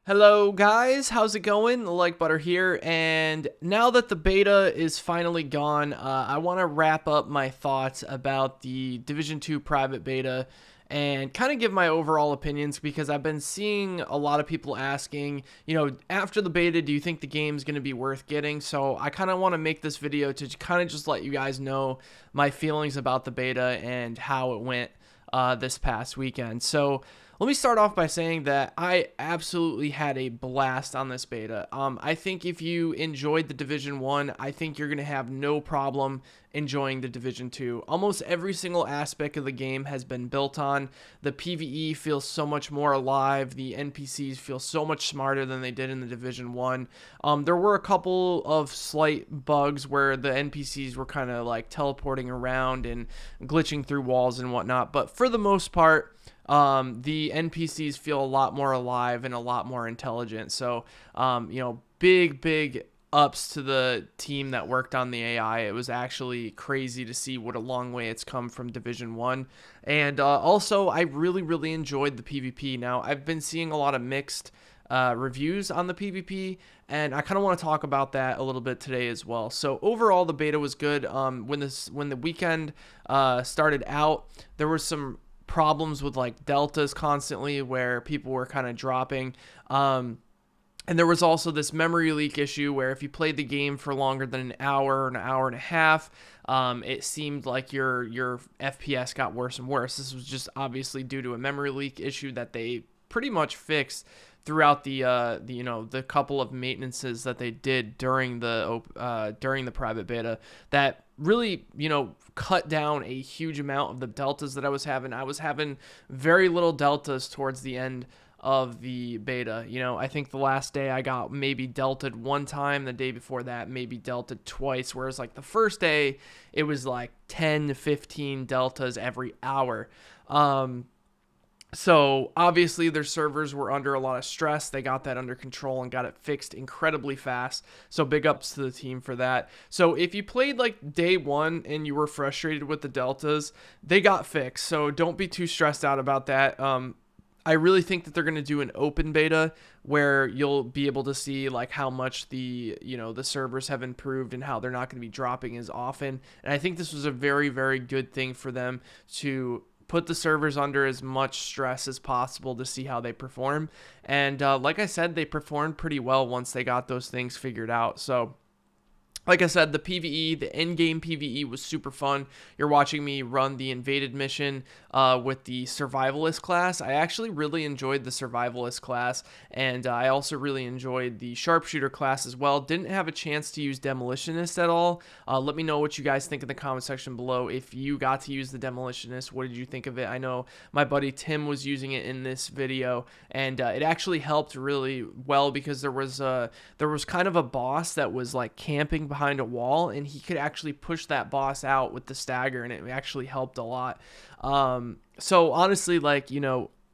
Hello guys, how's it going? Likebutter here, and now that the beta is finally gone, I want to wrap up my thoughts about the Division 2 private beta and kind of give my overall opinions because I've been seeing a lot of people asking, after the beta, do you think the game's going to be worth getting? So I kind of want to make this video to kind of just let you guys know my feelings about the beta and how it went this past weekend. So let me start off by saying that I absolutely had a blast on this beta. I think if you enjoyed the Division 1, I think you're going to have no problem enjoying the Division 2. Almost every single aspect of the game has been built on. The PvE feels so much more alive. The NPCs feel so much smarter than they did in the Division 1. There were a couple of slight bugs where the NPCs were kind of like teleporting around and glitching through walls and whatnot, but for the most part, the NPCs feel a lot more alive and a lot more intelligent. So, big ups to the team that worked on the AI. It was actually crazy to see what a long way it's come from Division 1. And also, I really enjoyed the PvP. Now, I've been seeing a lot of mixed reviews on the PvP, and I kind of want to talk about that a little bit today as well. So overall, the beta was good. When the weekend started out, there was some problems with like deltas constantly where people were kind of dropping. And there was also this memory leak issue where if you played the game for longer than an hour or an hour and a half, it seemed like your FPS got worse and worse. This was just obviously due to a memory leak issue that they pretty much fixed throughout the couple of maintenances that they did during the private beta that really cut down a huge amount of the deltas that I was having. I was having very little deltas towards the end of the beta. I think the last day I got maybe deltaed one time, the day before that maybe deltaed twice, whereas like the first day it was like 10 to 15 deltas every hour. So obviously their servers were under a lot of stress. They got that under control and got it fixed incredibly fast. So big ups to the team for that. So if you played like day one and you were frustrated with the deltas, they got fixed. So don't be too stressed out about that. I really think that they're going to do an open beta where you'll be able to see like how much the servers have improved and how they're not going to be dropping as often. And I think this was a very good thing for them to put the servers under as much stress as possible to see how they perform. And like I said, they performed pretty well once they got those things figured out. So like I said, the PvE, the endgame PvE was super fun. You're watching me run the invaded mission with the survivalist class. I actually really enjoyed the survivalist class, and I also really enjoyed the sharpshooter class as well. Didn't have a chance to use demolitionist at all. Let me know what you guys think in the comment section below. If you got to use the demolitionist, what did you think of it? I know my buddy Tim was using it in this video, and it actually helped really well because there was kind of a boss that was like camping behind a wall, and he could actually push that boss out with the stagger, and it actually helped a lot. So honestly,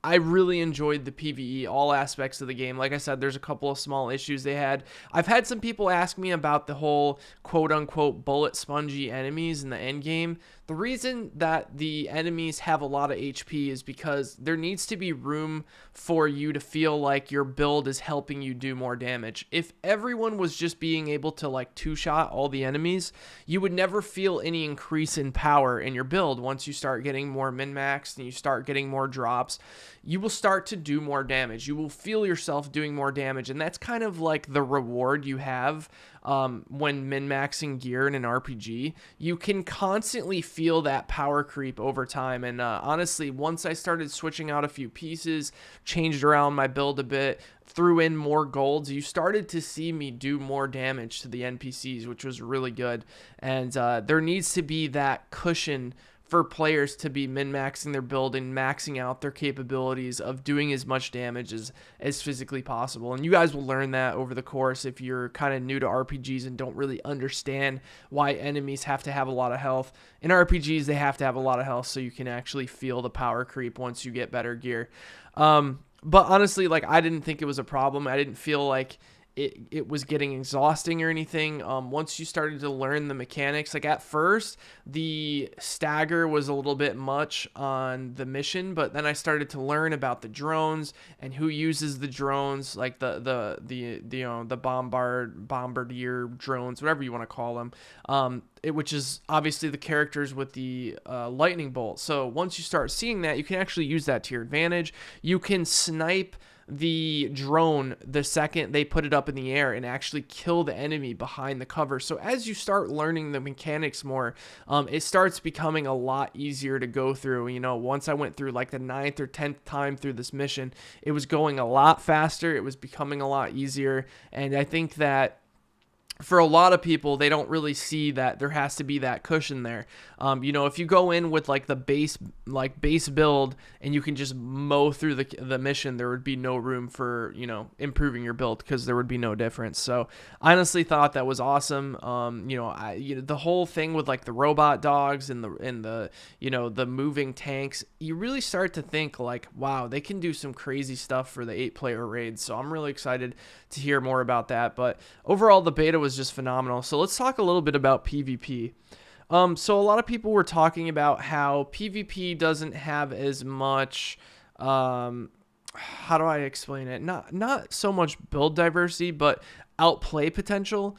I really enjoyed the PvE, all aspects of the game. Like I said, there's a couple of small issues they had. I've had some people ask me about the whole quote-unquote bullet spongy enemies in the end game. The reason that the enemies have a lot of HP is because there needs to be room for you to feel like your build is helping you do more damage. If everyone was just being able to like two-shot all the enemies, you would never feel any increase in power in your build. Once you start getting more min-maxed and you start getting more drops, you will start to do more damage. You will feel yourself doing more damage, and that's kind of like the reward you have when min-maxing gear in an RPG. You can constantly feel that power creep over time, and honestly, once I started switching out a few pieces, changed around my build a bit, threw in more golds, you started to see me do more damage to the NPCs, which was really good. And there needs to be that cushion for players to be min-maxing their build and maxing out their capabilities of doing as much damage as physically possible. And you guys will learn that over the course if you're kind of new to RPGs and don't really understand why enemies have to have a lot of health. In RPGs, they have to have a lot of health so you can actually feel the power creep once you get better gear. But honestly, I didn't think it was a problem. I didn't feel like it was getting exhausting or anything. Once you started to learn the mechanics, like at first the stagger was a little bit much on the mission, but then I started to learn about the drones and who uses the drones, like the the bombardier drones, whatever you want to call them. Which is obviously the characters with the lightning bolt. So once you start seeing that, you can actually use that to your advantage. You can snipe the drone the second they put it up in the air and actually kill the enemy behind the cover. So as you start learning the mechanics more, it starts becoming a lot easier to go through. Once I went through like the 9th or 10th time through this mission, it was going a lot faster. It was becoming a lot easier. And I think that for a lot of people, they don't really see that there has to be that cushion there. If you go in with like the base build and you can just mow through the mission, there would be no room for, improving your build because there would be no difference. So I honestly thought that was awesome. The whole thing with like the robot dogs and the moving tanks, you really start to think like, wow, they can do some crazy stuff for the 8-player raids. So I'm really excited to hear more about that. But overall, the beta was just phenomenal. So let's talk a little bit about PvP. So a lot of people were talking about how PvP doesn't have as much, how do I explain it? Not so much build diversity, but outplay potential.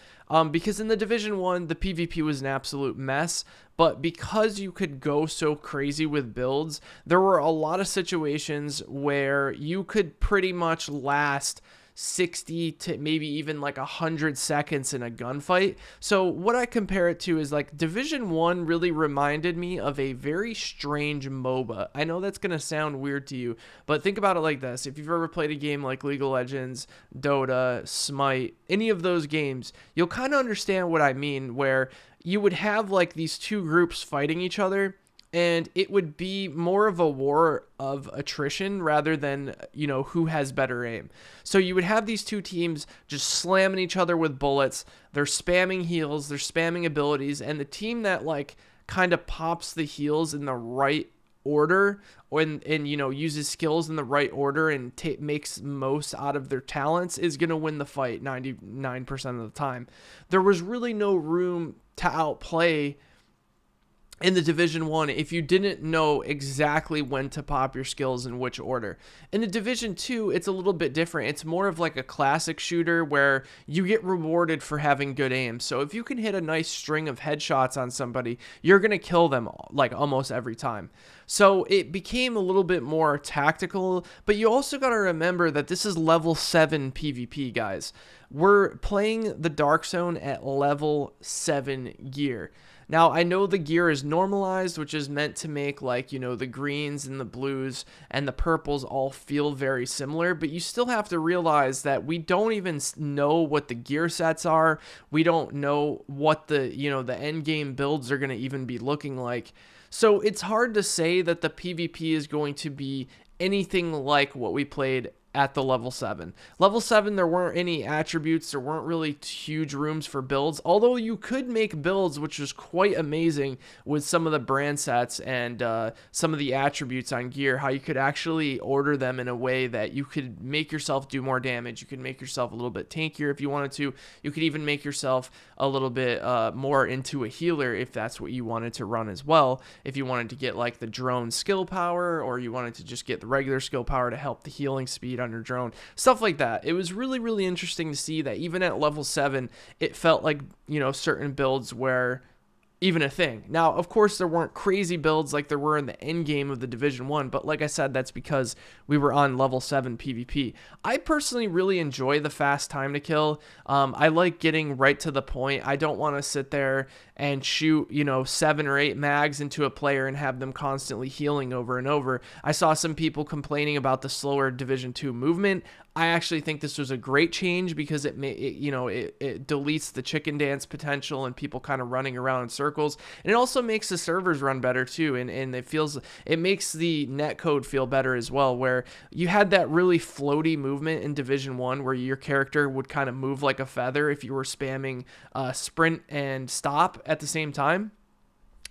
Because in the Division 1, the PvP was an absolute mess. But because you could go so crazy with builds, there were a lot of situations where you could pretty much last 60 to maybe even like 100 seconds in a gunfight. So what I compare it to is like Division 1 really reminded me of a very strange MOBA. I know that's going to sound weird to you, but think about it like this. If you've ever played a game like League of Legends, Dota, Smite, any of those games, you'll kind of understand what I mean, where you would have like these two groups fighting each other, and it would be more of a war of attrition rather than, who has better aim. So you would have these two teams just slamming each other with bullets. They're spamming heals, they're spamming abilities, and the team that like kind of pops the heals in the right order and uses skills in the right order and makes most out of their talents is going to win the fight 99% of the time. There was really no room to outplay in the Division 1 if you didn't know exactly when to pop your skills in which order. In the Division 2, it's a little bit different. It's more of like a classic shooter where you get rewarded for having good aim. So if you can hit a nice string of headshots on somebody, you're going to kill them like almost every time. So it became a little bit more tactical, but you also got to remember that this is level 7 PvP, guys. We're playing the Dark Zone at level 7 gear. Now, I know the gear is normalized, which is meant to make like, the greens and the blues and the purples all feel very similar, but you still have to realize that we don't even know what the gear sets are. We don't know what the end game builds are going to even be looking like. So it's hard to say that the PvP is going to be anything like what we played at the level 7. Level 7, there weren't any attributes. There weren't really huge rooms for builds, although you could make builds, which was quite amazing with some of the brand sets and some of the attributes on gear, how you could actually order them in a way that you could make yourself do more damage. You could make yourself a little bit tankier if you wanted to. You could even make yourself a little bit more into a healer if that's what you wanted to run as well. If you wanted to get like the drone skill power, or you wanted to just get the regular skill power to help the healing speed on your drone, stuff like that. It was really, really interesting to see that even at level 7, it felt like, certain builds were even a thing. Now, of course, there weren't crazy builds like there were in the end game of the Division 1, but like I said, that's because we were on level 7 PvP. I personally really enjoy the fast time to kill. I like getting right to the point. I don't want to sit there and shoot, 7 or 8 mags into a player and have them constantly healing over and over. I saw some people complaining about the slower Division 2 movement. I actually think this was a great change because it deletes the chicken dance potential and people kind of running around in circles. And it also makes the servers run better too. And it makes the netcode feel better as well, where you had that really floaty movement in Division 1 where your character would kind of move like a feather if you were spamming sprint and stop at the same time.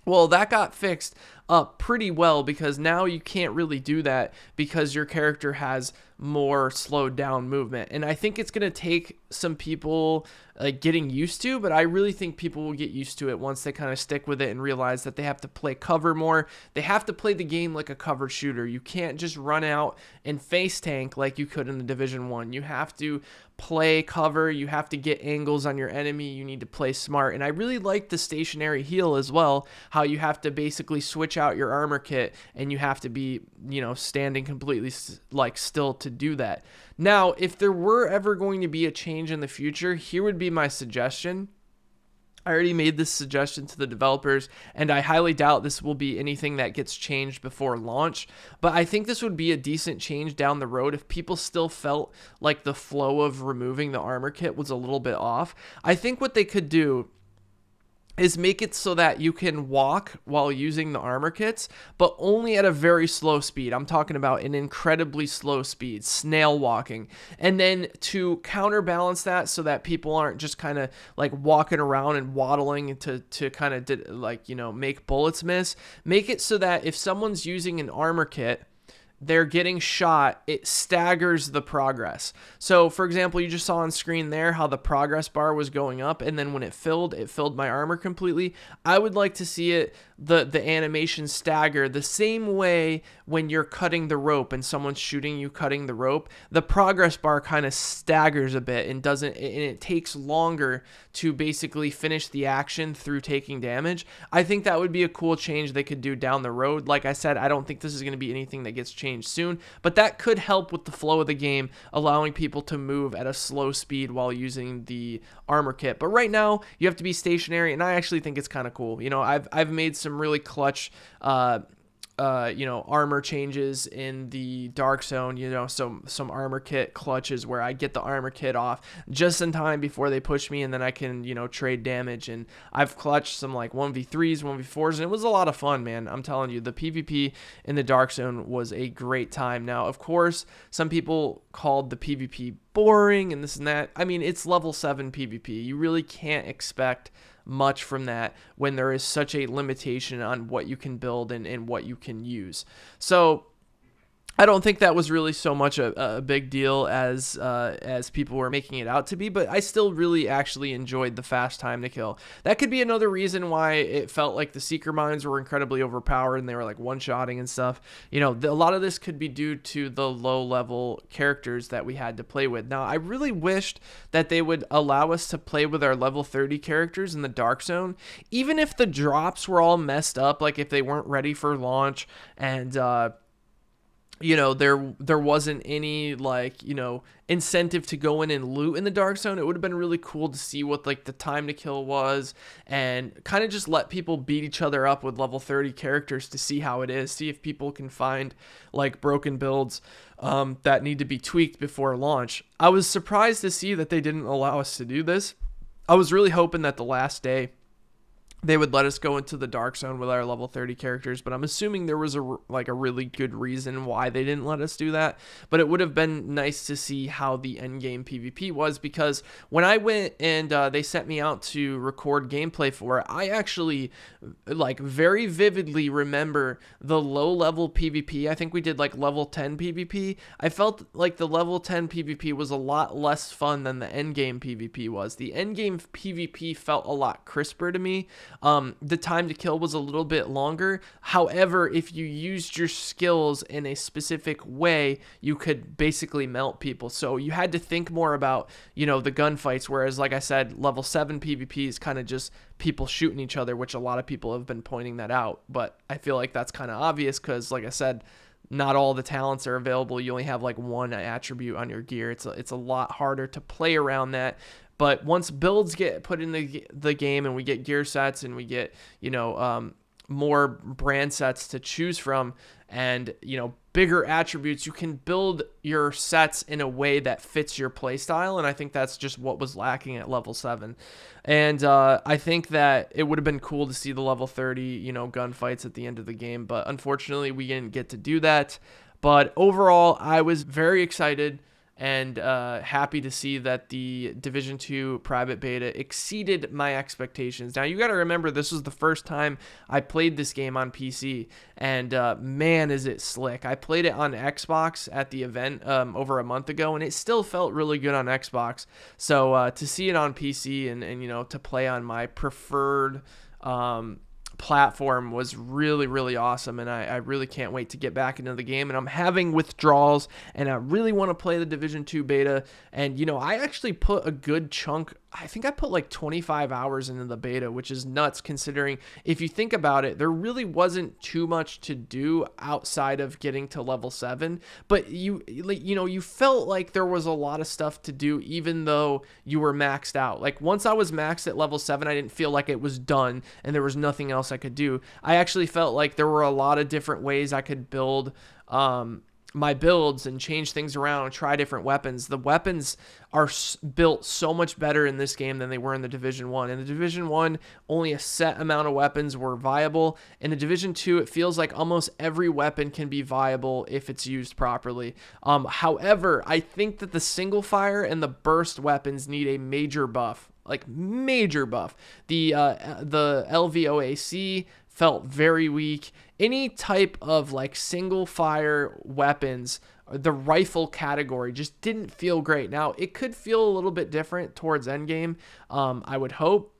Well, that got fixed up pretty well, because now you can't really do that because your character has more slowed down movement. And I think it's going to take some people like getting used to, but I really think people will get used to it once they kind of stick with it and realize that they have to play cover more. They have to play the game like a cover shooter. You can't just run out and face tank like you could in the Division 1. You have to play cover, you have to get angles on your enemy, you need to play smart. And I really like the stationary heal as well, how you have to basically switch out your armor kit and you have to be, standing completely like still to do that. Now, if there were ever going to be a change in the future, here would be my suggestion. I already made this suggestion to the developers, and I highly doubt this will be anything that gets changed before launch, but I think this would be a decent change down the road if people still felt like the flow of removing the armor kit was a little bit off. I think what they could do is make it so that you can walk while using the armor kits, but only at a very slow speed. I'm talking about an incredibly slow speed, snail walking. And then to counterbalance that so that people aren't just kind of like walking around and waddling to kind of make bullets miss, make it so that if someone's using an armor kit, they're getting shot, it staggers the progress. So for example, you just saw on screen there how the progress bar was going up, and then when it filled my armor completely. I would like to see it, the animation stagger the same way when you're cutting the rope and someone's shooting you cutting the rope. The progress bar kind of staggers a bit and it takes longer to basically finish the action through taking damage. I think that would be a cool change they could do down the road. Like I said, I don't think this is going to be anything that gets changed soon, but that could help with the flow of the game, allowing people to move at a slow speed while using the armor kit. But right now you have to be stationary, and I actually think it's kind of cool. I've made some really clutch armor changes in the Dark Zone, some armor kit clutches where I get the armor kit off just in time before they push me, and then I can, trade damage. And I've clutched some like 1v3s, 1v4s, and it was a lot of fun, man. I'm telling you, the PvP in the Dark Zone was a great time. Now, of course, some people called the PvP boring and this and that. I mean, it's level 7 PvP. You really can't expect much from that when there is such a limitation on what you can build and what you can use. So I don't think that was really so much a big deal as people were making it out to be, but I still really actually enjoyed the fast time to kill. That could be another reason why it felt like the Seeker Mines were incredibly overpowered and they were like one-shotting and stuff. A lot of this could be due to the low-level characters that we had to play with. Now, I really wished that they would allow us to play with our level 30 characters in the Dark Zone, even if the drops were all messed up, like if they weren't ready for launch and there wasn't any incentive to go in and loot in the Dark Zone. It would have been really cool to see what like the time to kill was, and kind of just let people beat each other up with level 30 characters to see how it is, see if people can find like broken builds that need to be tweaked before launch. I was surprised to see that they didn't allow us to do this. I was really hoping that the last day they would let us go into the Dark Zone with our level 30 characters, but I'm assuming there was a really good reason why they didn't let us do that. But it would have been nice to see how the endgame PvP was, because when I went and they sent me out to record gameplay for it, I actually very vividly remember the low level PvP. I think we did like level 10 PvP. I felt like the level 10 PvP was a lot less fun than the endgame PvP was. The endgame PvP felt a lot crisper to me. The time to kill was a little bit longer. However, if you used your skills in a specific way, you could basically melt people. So you had to think more about, the gunfights. Whereas, like I said, level 7 PvP is kind of just people shooting each other, which a lot of people have been pointing that out. But I feel like that's kind of obvious because, like I said, not all the talents are available. You only have like one attribute on your gear. It's a lot harder to play around that. But once builds get put in the game and we get gear sets and we get, more brand sets to choose from and, bigger attributes, you can build your sets in a way that fits your playstyle. And I think that's just what was lacking at level 7. And I think that it would have been cool to see the level 30, gunfights at the end of the game. But unfortunately, we didn't get to do that. But overall, I was very excited and happy to see that the Division 2 private beta exceeded my expectations. Now, you got to remember, this was the first time I played this game on PC, and man, is it slick. I played it on Xbox at the event over a month ago, and it still felt really good on Xbox. So to see it on PC and you know, to play on my preferred platform was really, really awesome, and I really can't wait to get back into the game. And I'm having withdrawals, and I really want to play the Division 2 beta. And you know, I actually put a good chunk, I think I put like 25 hours into the beta, which is nuts considering, if you think about it, there really wasn't too much to do outside of getting to level 7, but you know, you felt like there was a lot of stuff to do even though you were maxed out. Like once I was maxed at level 7, I didn't feel like it was done and there was nothing else I could do. I actually felt like there were a lot of different ways I could build my builds and change things around and try different weapons. The weapons are built so much better in this game than they were in the Division 1. In the Division 1, only a set amount of weapons were viable. In the Division 2, it feels like almost every weapon can be viable if it's used properly. However, I think that the single fire and the burst weapons need a major buff. Like major buff. The LVOAC felt very weak. Any type of like single fire weapons, the rifle category just didn't feel great. Now it could feel a little bit different towards Endgame, I would hope,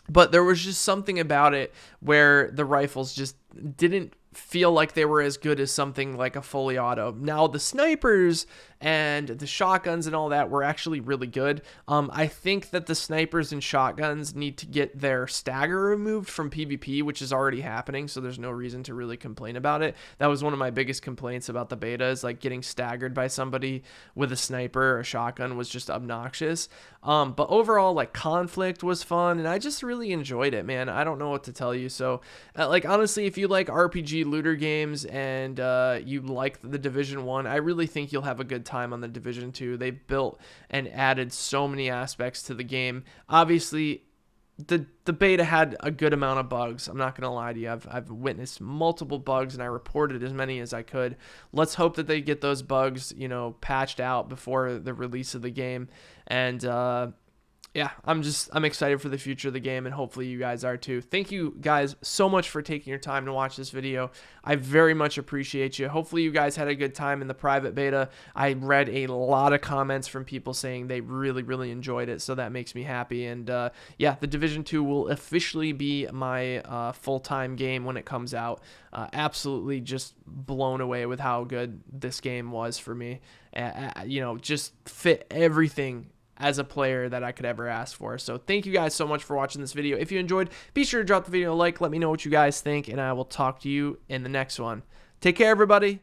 but there was just something about it where the rifles just didn't feel like they were as good as something like a fully auto. Now the snipers and the shotguns and all that were actually really good. I think that the snipers and shotguns need to get their stagger removed from PvP, which is already happening, so there's no reason to really complain about it. That was one of my biggest complaints about the beta, is like getting staggered by somebody with a sniper or a shotgun was just obnoxious. But overall, like, conflict was fun, and I just really enjoyed it, man. I don't know what to tell you. So like, honestly, if you like RPG looter games and you like the Division 1, I really think you'll have a good time on the Division 2. They've built and added so many aspects to the game. Obviously, the beta had a good amount of bugs. I'm not going to lie to you. I've witnessed multiple bugs, and I reported as many as I could. Let's hope that they get those bugs, you know, patched out before the release of the game. And yeah, I'm excited for the future of the game, and hopefully you guys are too. Thank you guys so much for taking your time to watch this video. I very much appreciate you. Hopefully you guys had a good time in the private beta. I read a lot of comments from people saying they really, really enjoyed it, so that makes me happy. And yeah, the Division 2 will officially be my full-time game when it comes out. Absolutely just blown away with how good this game was for me. You know, just fit everything as a player that I could ever ask for. So thank you guys so much for watching this video. If you enjoyed, be sure to drop the video a like. Let me know what you guys think, and I will talk to you in the next one. Take care, everybody.